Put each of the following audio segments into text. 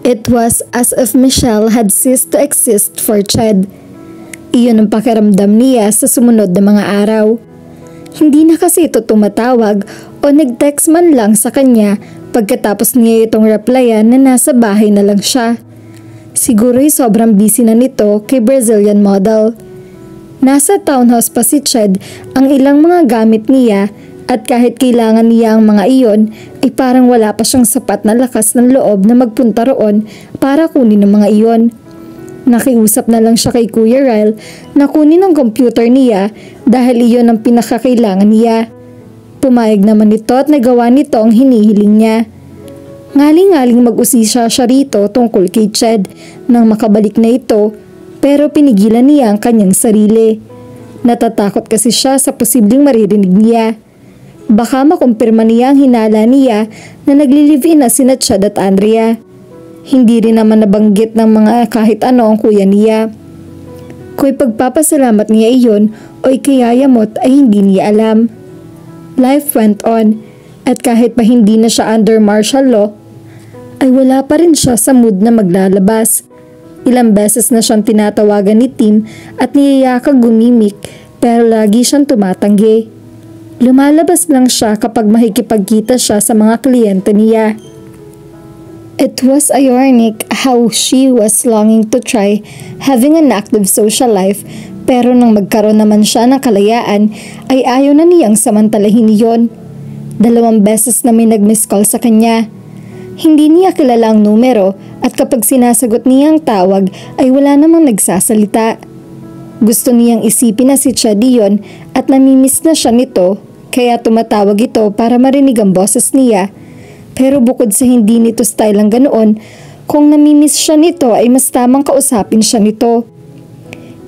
It was as if Michelle had ceased to exist for Ched. Iyon ang pakiramdam niya sa sumunod na mga araw. Hindi na kasi ito tumatawag o nag-text man lang sa kanya pagkatapos niya itong replyan na nasa bahay na lang siya. Siguro'y sobrang busy na nito kay Brazilian model. Nasa townhouse pa si Ched ang ilang mga gamit niya at kahit kailangan niya ang mga iyon ay parang wala pa siyang sapat na lakas ng loob na magpunta roon para kunin ang mga iyon. Nakiusap na lang siya kay Kuya Ryle na kunin ang computer niya dahil iyon ang pinakakailangan niya. Pumayag naman ito at nagawa nito ang hinihiling niya. Ngaling-ngaling mag-usisa siya rito tungkol kay Ched nang makabalik na ito pero pinigilan niya ang kanyang sarili. Natatakot kasi siya sa posibleng maririnig niya. Baka makumpirma niya ang hinala niya na nagli-live-in na sina Ched at Andrea. Hindi rin naman nabanggit ng mga kahit ano ang kuya niya. Kung pagpapasalamat niya iyon o ikayayamot ay hindi niya alam. Life went on at kahit pa hindi na siya under martial law, ay wala pa rin siya sa mood na maglalabas. Ilang beses na siyang tinatawagan ni Tim at niyayakag gumimik pero lagi siyang tumatanggi. Lumalabas lang siya kapag makikipagkita siya sa mga kliyente niya. It was ironic how she was longing to try having an active social life pero nang magkaroon naman siya ng kalayaan ay ayaw na niyang samantalahin iyon. 2 beses na may nag-miss call sa kanya. Hindi niya kilala ang numero at kapag sinasagot niya ang tawag ay wala namang nagsasalita. Gusto niyang isipin na si Ched iyon at namimiss na siya nito kaya tumatawag ito para marinig ang boses niya. Pero bukod sa hindi nito style ang ganoon, kung namimiss siya nito ay mas tamang kausapin siya nito.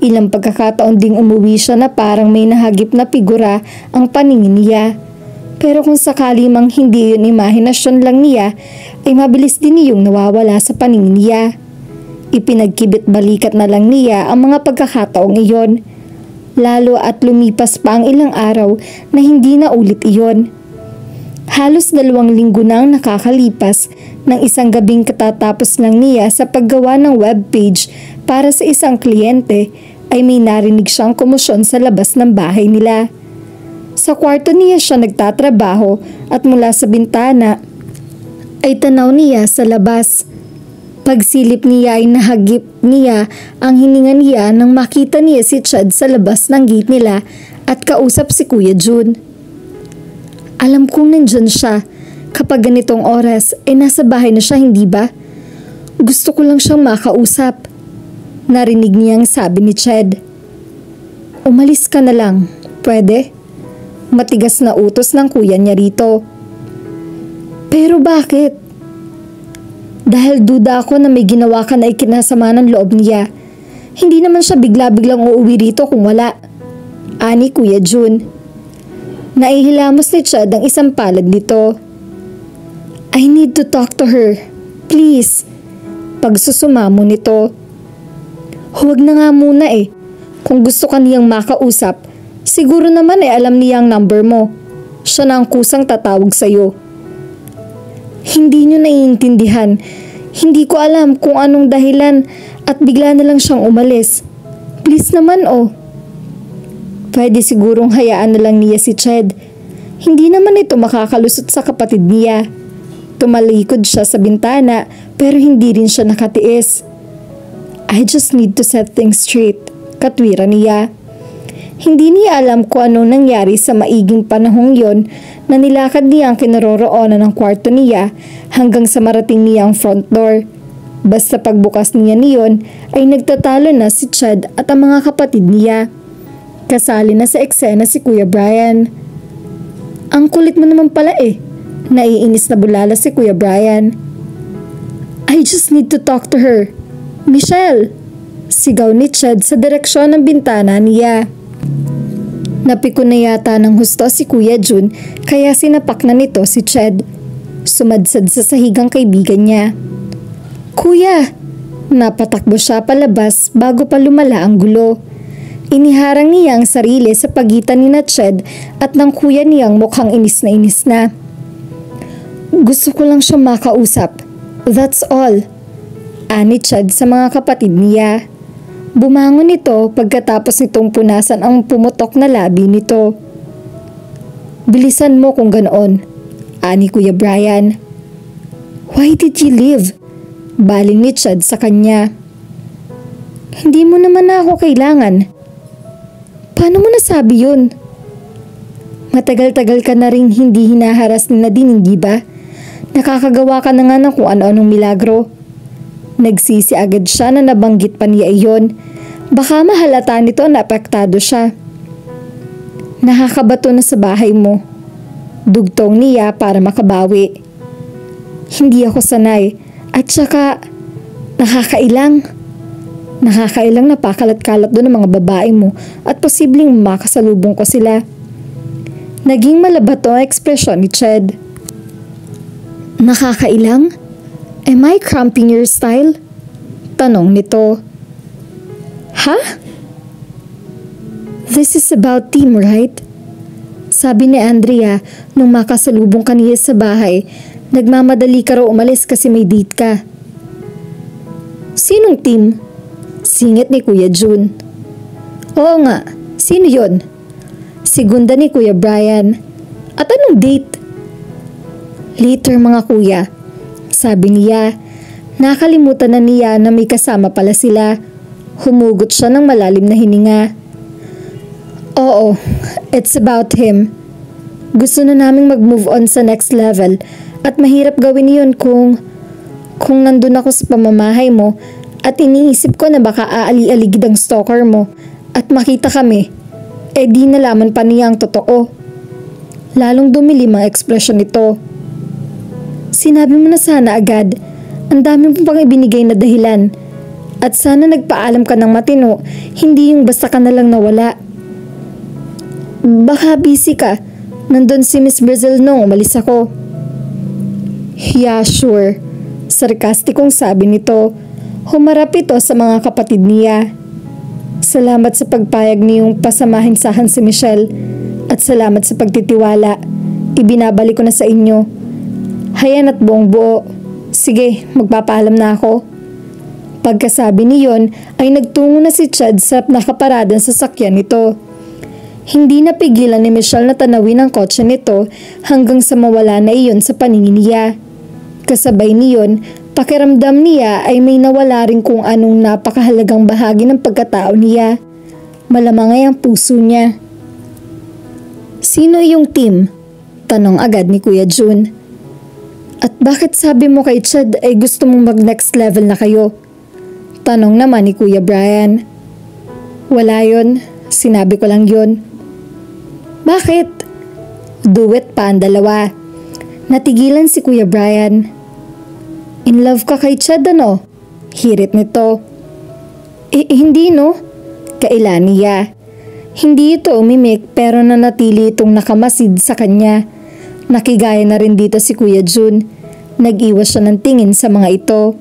Ilang pagkakataon ding umuwi siya na parang may nahagip na figura ang paningin niya. Pero kung sakali mang hindi yun imahinasyon lang niya, ay mabilis din iyong nawawala sa paningin niya. Ipinagkibit-balikat na lang niya ang mga pagkakataong iyon. Lalo at lumipas pa ang ilang araw na hindi na ulit iyon. Halos 2 linggo na ang nakakalipas ng isang gabing katatapos lang niya sa paggawa ng webpage para sa isang kliyente ay may narinig siyang komosyon sa labas ng bahay nila. Sa kwarto niya siya nagtatrabaho at mula sa bintana ay tanaw niya sa labas. Pagsilip niya ay nahagip niya ang hininga niya nang makita niya si Ched sa labas ng gate nila at kausap si Kuya Jun. Alam kong nandyan siya. Kapag ganitong oras ay nasa bahay na siya, hindi ba? Gusto ko lang siyang makausap. Narinig niyang sabi ni Ched. Umalis ka na lang, pwede? Matigas na utos ng kuya niya rito. Pero bakit? Dahil duda ako na may ginawa ka na ikinasama ng loob niya. Hindi naman siya bigla-biglang uuwi rito kung wala. Ani Kuya Jun. Naihilamos ni Ched ang isang palad nito. I need to talk to her. Please. Pagsusumamo nito. Huwag na nga muna eh. Kung gusto ka niyang makausap, siguro naman alam niya ang number mo. Siya na ang kusang tatawag sa'yo. Hindi niyo naiintindihan. Hindi ko alam kung anong dahilan at bigla na lang siyang umalis. Please naman Pwede sigurong hayaan na lang niya si Ched. Hindi naman ito makakalusot sa kapatid niya. Tumalikod siya sa bintana pero hindi rin siya nakatiis. I just need to set things straight, katwira niya. Hindi niya alam kung anong nangyari sa maiging panahong yon na nilakad niya ang kinaroroonan ng kwarto niya hanggang sa marating niya ang front door. Basta pagbukas niya niyon ay nagtatalo na si Ched at ang mga kapatid niya. Kasali na sa eksena si Kuya Brian. Ang kulit mo naman pala Naiinis na bulala si Kuya Brian. I just need to talk to her. Michelle! Sigaw ni Ched sa direksyon ng bintana niya. Napiko na yata ng husto si Kuya Jun kaya sinapak na nito si Ched. Sumadsad sa sahigang kaibigan niya. Kuya! Napatakbo siya palabas bago pa lumala ang gulo. Iniharang niya ang sarili sa pagitan ni Ched at ng kuya niyang mukhang inis na inis na. Gusto ko lang siya makausap. That's all. Ani Chad sa mga kapatid niya. Bumangon ito pagkatapos nitong punasan ang pumutok na labi nito. Bilisan mo kung ganoon, ani Kuya Brian. Why did you leave? Baling ni Chad sa kanya. Hindi mo naman na ako kailangan. Paano mo nasabi yun? Matagal-tagal ka na rin hindi hinaharas ni Nadine, hindi ba? Nakakagawa ka na nga ng kung ano-anong milagro. Nagsisi agad siya na nabanggit pa niya iyon. Baka mahalata nito na apektado siya. Nakakabato na sa bahay mo. Dugtong niya para makabawi. Hindi ako sanay. At saka, nakakailang. Nakakailang napakalat-kalat doon ng mga babae mo at posibleng makasalubong ko sila. Naging malabato ang ekspresyon ni Chad. Nakakailang? Am I cramping your style? Tanong nito. Ha? This is about team, right? Sabi ni Andrea nung makasalubong kaniya sa bahay. Nagmamadali ka raw umalis kasi may date ka. Sinong team? Singit ni Kuya Jun. Oo nga, sino yon? Segunda ni Kuya Brian. At anong date? Later mga kuya. Sabi niya. Nakalimutan na niya na may kasama pala sila. Humugot siya ng malalim na hininga. Oo, it's about him. Gusto na naming mag-move on sa next level at mahirap gawin yun kung nandun ako sa pamamahay mo at iniisip ko na baka aali-aligid ang stalker mo at makita kami, di nalaman pa niya ang totoo. Lalong dumilim ang ekspresyon nito. Sinabi mo na sana agad, ang dami mo pang ibinigay na dahilan at sana nagpaalam ka ng matino, hindi yung basta ka na lang nawala. Baka busy ka, nandun si Miss Brazil nung umalis ako. Yeah, sure. Sarkastikong sabi nito. Humarap ito sa mga kapatid niya. Salamat sa pagpayag niyong pasamahin-sahan si Michelle at salamat sa pagtitiwala. Ibinabalik ko na sa inyo. Hayan at buong buo. Sige, magpapaalam na ako. Pagkasabi niyon ay nagtungo na si Chad sa nakaparadang sasakyan nito. Hindi napigilan ni Michelle na tanawin ang kotse nito hanggang sa mawala na iyon sa paningin niya. Kasabay niyon, pakiramdam niya ay may nawala rin kung anong napakahalagang bahagi ng pagkatao niya. Malamang ay ang puso niya. Sino iyong team? Tanong agad ni Kuya Jun. At bakit sabi mo kay Chad ay gusto mong mag next level na kayo? Tanong naman ni Kuya Brian. Wala yon, sinabi ko lang yon. Bakit? Duet pa ang dalawa. Natigilan si Kuya Brian. In love ka kay Chad ano? Hirit nito. Hindi no? Kailan niya. Hindi ito umimik pero nanatili itong nakamasid sa kanya. Nakigaya na rin dito si Kuya Jun. Nag-iwas siya ng tingin sa mga ito.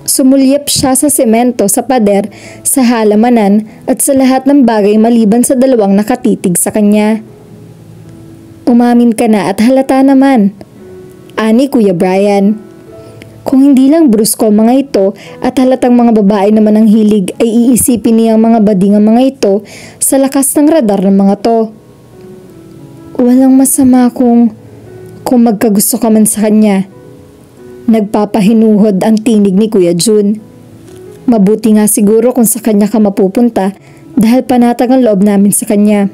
Sumulyap siya sa semento, sa pader, sa halamanan at sa lahat ng bagay maliban sa dalawang nakatitig sa kanya. Umamin ka na at halata naman. Ani Kuya Brian. Kung hindi lang brusko ang mga ito at halatang mga babae naman ang hilig ay iisipin niyang mga bading ang mga ito sa lakas ng radar ng mga to. Walang masama kung magkagusto ka man sa kanya. Nagpapahinuhod ang tinig ni Kuya Jun. Mabuti nga siguro kung sa kanya ka mapupunta dahil panatag ang loob namin sa kanya.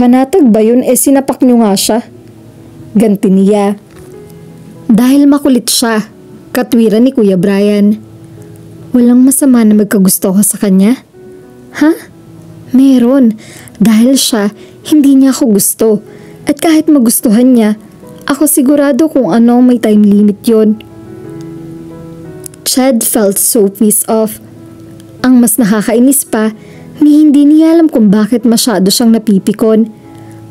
Panatag ba yun? Sinapak niyo nga siya. Ganti niya. Dahil makulit siya, katwiran ni Kuya Brian. Walang masama na magkagusto ko sa kanya? Ha? Meron. Dahil siya, hindi niya ako gusto. At kahit magustuhan niya, ako sigurado kung ano may time limit yon. Chad felt so pissed off. Ang mas nakakainis pa, ni hindi niya alam kung bakit masyado siyang napipikon.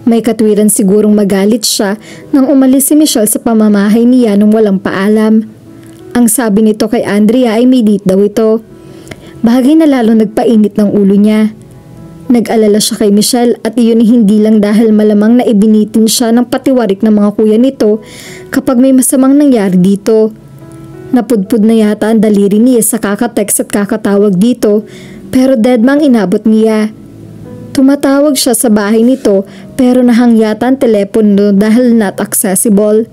May katwiran sigurong magalit siya nang umalis si Michelle sa pamamahay niya nung walang paalam. Ang sabi nito kay Andrea ay may date daw ito. Bagay na lalo nagpainit ng ulo niya. Nag-alala siya kay Michelle at iyon hindi lang dahil malamang na ibinitin siya ng patiwarik ng mga kuya nito kapag may masamang nangyari dito. Napudpud na yata ang daliri niya sa kakatext at kakatawag dito, pero deadmang inabot niya. Tumatawag siya sa bahay nito pero nahangyata ang telepono dahil not accessible.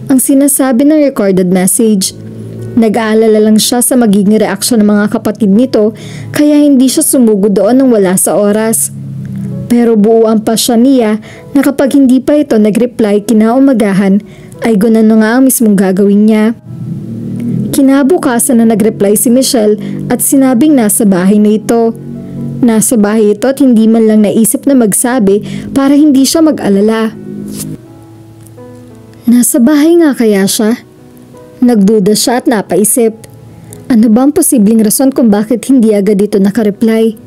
Ang sinasabi ng recorded message. Nag-aalala lang siya sa magiging reaksyon ng mga kapatid nito kaya hindi siya sumugod doon nang wala sa oras. Pero buuan pa siya niya na kapag hindi pa ito nag-reply kinaumagahan ay gunano nga ang mismong gagawin niya. Kinabukasan na nag-reply si Michelle at sinabing nasa bahay na ito. Nasa bahay ito at hindi man lang naisip na magsabi para hindi siya mag-alala. Nasa bahay nga kaya siya? Nagduda siya at napaisip. Ano ba ang posibleng rason kung bakit hindi agad dito nakareply?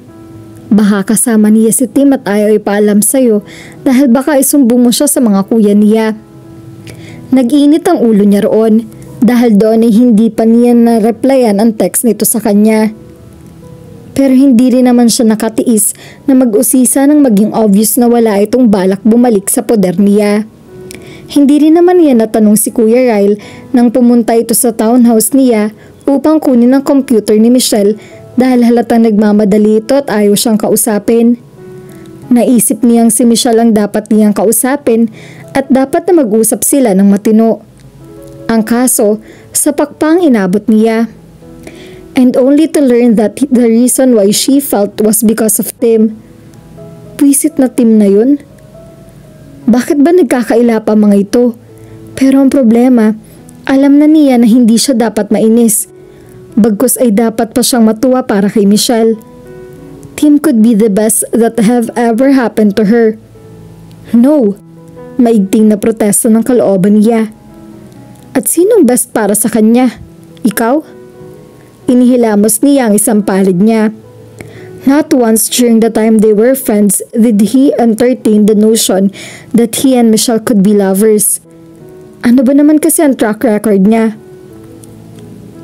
Baka kasama niya si Tim at ayaw ipaalam sa'yo dahil baka isumbong mo siya sa mga kuya niya. Nag-init ang ulo niya roon dahil doon ay hindi pa niya na-replyan ang text nito sa kanya. Pero hindi rin naman siya nakatiis na mag-usisa nang maging obvious na wala itong balak bumalik sa poder niya. Hindi rin naman niya natanong si Kuya Ryle nang pumunta ito sa townhouse niya upang kunin ang computer ni Michelle dahil halatang nagmamadali ito at ayaw siyang kausapin. Naisip niyang si Michelle ang dapat niyang kausapin at dapat na mag-usap sila ng matino. Ang kaso, sapak pa ang inabot niya. And only to learn that the reason why she felt was because of Tim. Pwisit na Tim na yun? Bakit ba nagkakaila pa mga ito? Pero ang problema, alam na niya na hindi siya dapat mainis. Bagkus ay dapat pa siyang matuwa para kay Michelle. Tim could be the best that have ever happened to her. No, maigting na protesto ng kalooban niya. At sinong best para sa kanya? Ikaw? Inihilamos niya ang isang palid niya. Not once during the time they were friends did he entertain the notion that he and Michelle could be lovers. Ano ba naman kasi ang track record niya?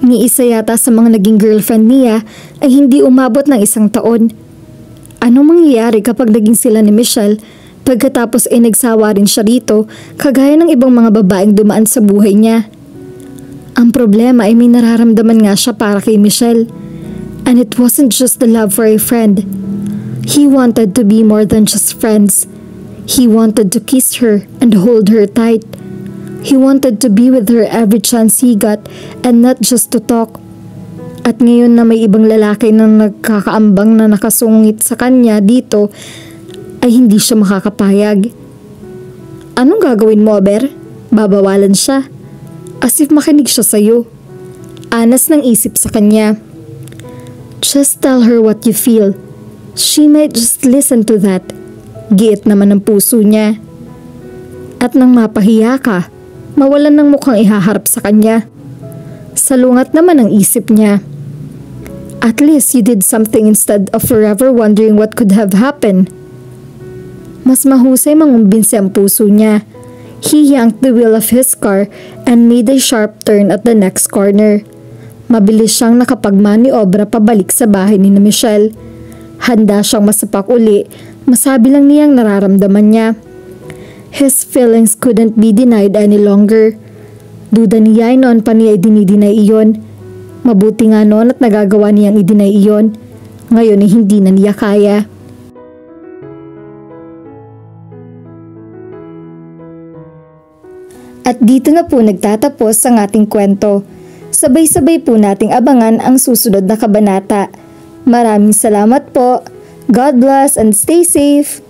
Ni isa yata sa mga naging girlfriend niya ay hindi umabot ng 1 taon. Ano mangyayari kapag naging sila ni Michelle pagkatapos ay nagsawa rin siya rito kagaya ng ibang mga babaeng dumaan sa buhay niya? Ang problema ay may nararamdaman nga siya para kay Michelle. And it wasn't just the love for a friend. He wanted to be more than just friends. He wanted to kiss her and hold her tight. He wanted to be with her every chance he got and not just to talk. At ngayon na may ibang lalaki na nagkakaambang na nakasungit sa kanya dito, ay hindi siya makakapayag. Anong gagawin mo, Aber? Babawalan siya. As if makinig siya sa'yo. Anas ng isip sa kanya. Just tell her what you feel. She might just listen to that. Giit naman ang puso niya. At nang mapahiya ka, mawalan ng mukhang ihaharap sa kanya. Salungat naman ang isip niya. At least you did something instead of forever wondering what could have happened. Mas mahusay mangumbinsi ang puso niya. He yanked the wheel of his car and made a sharp turn at the next corner. Mabilis siyang nakapagmaniobra pabalik sa bahay ni Michelle. Handa siyang masapak uli, masabi lang niyang nararamdaman niya. His feelings couldn't be denied any longer. Duda niya ay noon pa niya idinidinay iyon. Mabuti nga noon at nagagawa niyang idinay iyon. Ngayon ay hindi na niya kaya. At dito na po nagtatapos ang ating kwento. Sabay-sabay po nating abangan ang susunod na kabanata. Maraming salamat po. God bless and stay safe.